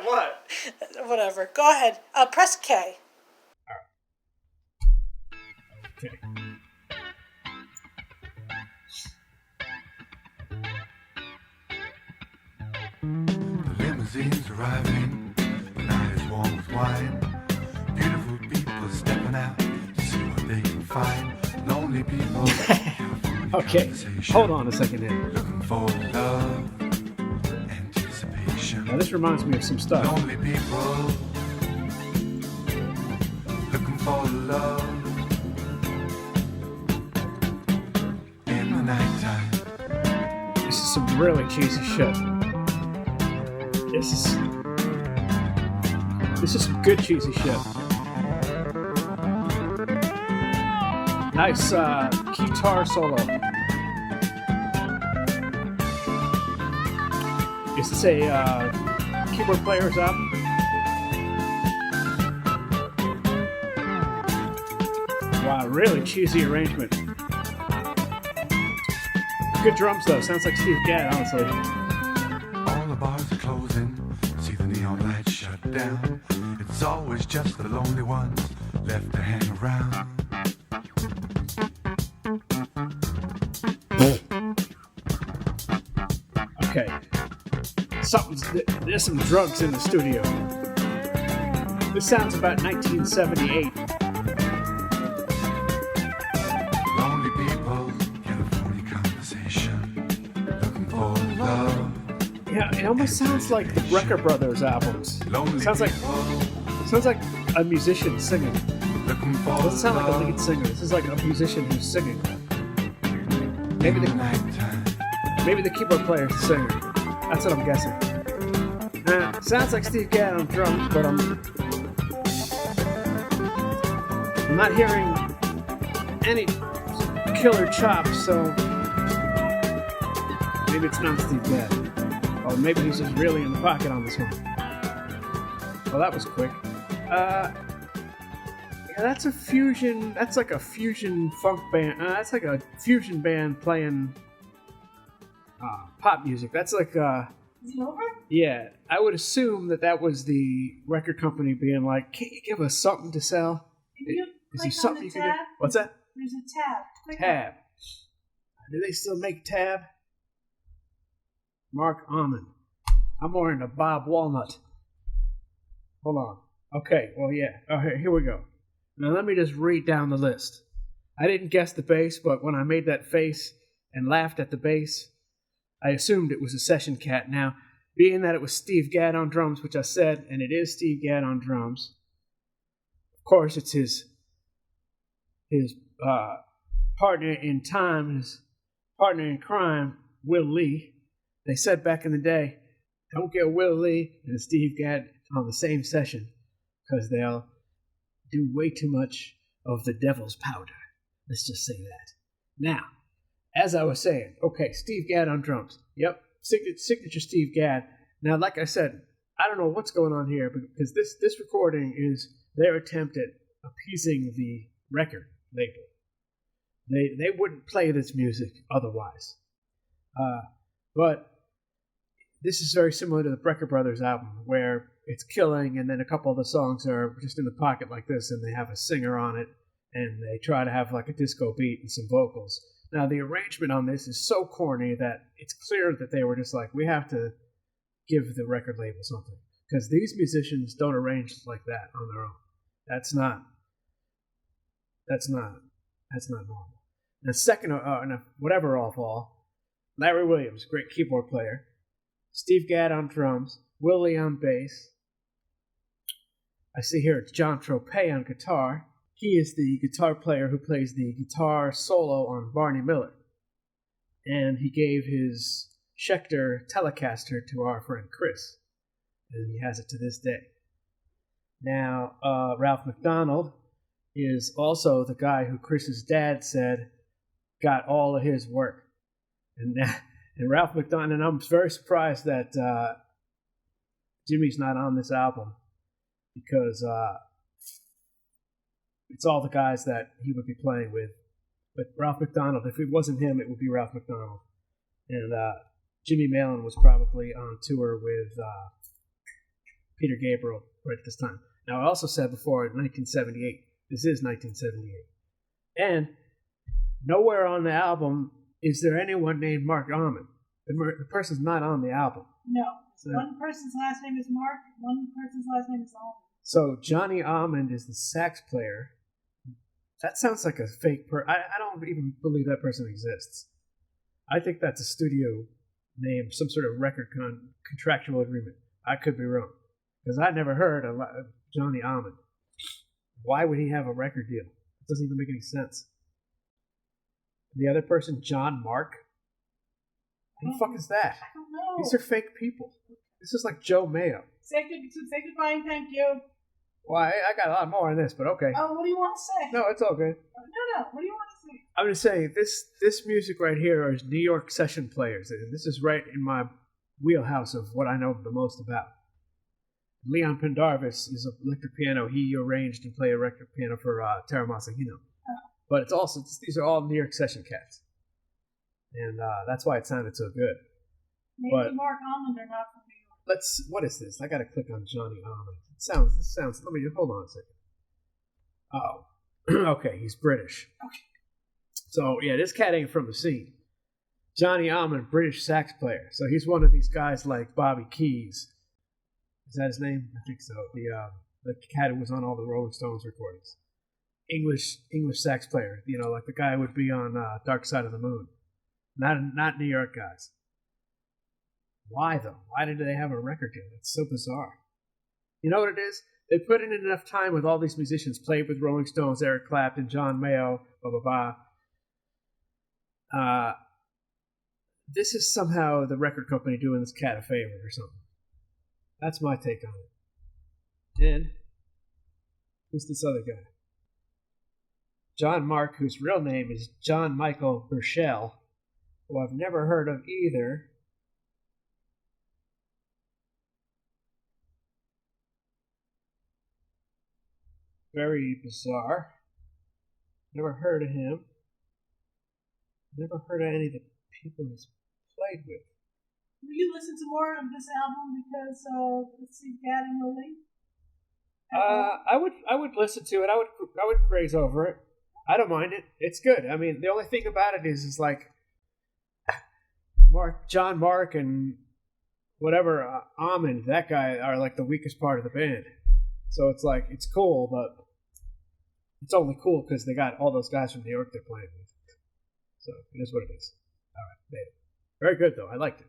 What? Whatever. Go ahead. Press K. Okay. The limousines arriving, the night is warm with wine. Beautiful people stepping out to see what they can find. Lonely people. Okay, hold on a second here. Looking for love, anticipation. Now this reminds me of some stuff. Lonely people. Looking for love in the nighttime. This is some really cheesy shit. This is some good cheesy shit. Nice guitar solo. Is this a keyboard player's album? Wow, really cheesy arrangement. Good drums though, sounds like Steve Gadd, honestly. All the bars are closing, see the neon lights shut down. It's always just the lonely ones left to hang around. Okay. There's some drugs in the studio. This sounds about 1978. Lonely people, California conversation, looking for love. Yeah, it almost sounds like the Brecker Brothers albums. Lonely Sounds like a musician singing. looking for It doesn't sound like a love lead singer. This is like a musician who's singing. in the nighttime. Maybe the keyboard player's the singer. That's what I'm guessing. Sounds like Steve Gadd on drums, but I'm not hearing any killer chops, so maybe it's not Steve Gadd. Or maybe he's just really in the pocket on this one. Well, that was quick. Yeah, that's a fusion. That's like a fusion funk band. That's like a fusion band playing pop music. That's like Is it over? yeah. I would assume that was the record company being like, "Can't you give us something to sell? If you Is there click on something the you can do?" tab, What's that? there's a tab. Click on it. Tab. Do they still make Tab? Mark-Almond. I'm more into Bob Walnut. Hold on. Okay, well, yeah. Oh, here we go. Now, let me just read down the list. I didn't guess the bass, but when I made that face and laughed at the bass, I assumed it was a session cat. Now, being that it was Steve Gadd on drums, which I said, and it is Steve Gadd on drums, of course, it's his partner in time, his partner in crime, Will Lee. They said back in the day, don't get Will Lee and Steve Gadd on the same session, because they'll do way too much of the devil's powder. Let's just say that. Now, as I was saying, okay, Steve Gadd on drums. Yep, signature Steve Gadd. Now, like I said, I don't know what's going on here, because this recording is their attempt at appeasing the record label. They wouldn't play this music otherwise. But this is very similar to the Brecker Brothers album, where it's killing, and then a couple of the songs are just in the pocket like this, and they have a singer on it, and they try to have like a disco beat and some vocals. Now, the arrangement on this is so corny that it's clear that they were just like, we have to give the record label something, because these musicians don't arrange like that on their own. That's not normal. And second, whatever of all, Larry Williams, great keyboard player, Steve Gadd on drums, Willie on bass. I see here it's John Tropez on guitar. He is the guitar player who plays the guitar solo on Barney Miller. And he gave his Schecter Telecaster to our friend Chris. And he has it to this day. Now, Ralph McDonald is also the guy who Chris's dad said got all of his work. And Ralph McDonald, and I'm very surprised that Jimmy's not on this album, because it's all the guys that he would be playing with. But Ralph McDonald, if it wasn't him, it would be Ralph McDonald. And Jimmy Malin was probably on tour with Peter Gabriel right at this time. Now, I also said before, 1978. This is 1978. And nowhere on the album is there anyone named Mark-Almond. The person's not on the album. No. So, One person's last name is Mark, one person's last name is Almond. so Johnny Almond is the sax player. That sounds like a fake person. I don't even believe that person exists. I think that's a studio name, some sort of record contractual agreement. I could be wrong. Because I never heard of Johnny Almond. Why would he have a record deal? It doesn't even make any sense. The other person, John Mark? Who the fuck is that? I don't know. These are fake people. This is like Joe Mayo. Say goodbye and thank you. Well, I got a lot more on this, but okay. Oh, what do you want to say? No, it's all good. No. What do you want to say? I'm just saying, this music right here is New York session players. And this is right in my wheelhouse of what I know the most about. Leon Pendarvis is an electric piano. He arranged and played electric piano for Tara Masahino. But it's also, these are all New York session cats. And that's why it sounded so good. Maybe But- Mark Almond are not from New York. What is this? I gotta click on Johnny Almond. This sounds, let me, hold on a second. Oh, okay, he's British. Okay. So, yeah, this cat ain't from the scene. Johnny Almond, British sax player. So he's one of these guys like Bobby Keys. Is that his name? I think so. The cat who was on all the Rolling Stones recordings. English sax player. You know, like the guy would be on Dark Side of the Moon. Not New York guys. Why, though? Why did they have a record deal? It's so bizarre. You know what it is? They put in enough time with all these musicians, played with Rolling Stones, Eric Clapton, John Mayo, blah, blah, blah. This is somehow the record company doing this cat a favor or something. That's my take on it. And who's this other guy? John Mark, whose real name is John Michael Burchell, who I've never heard of either. Very bizarre. Never heard of him. Never heard of any of the people he's played with. Will you listen to more of this album because let's see, Gad and Lily? I would listen to it. I would graze over it. I don't mind it. It's good. I mean, the only thing about it is like John Mark and whatever Almond, that guy, are like the weakest part of the band. So it's like, it's cool, but it's only cool because they got all those guys from New York they're playing with. So it is what it is. All right, made it. Very good though. I liked it.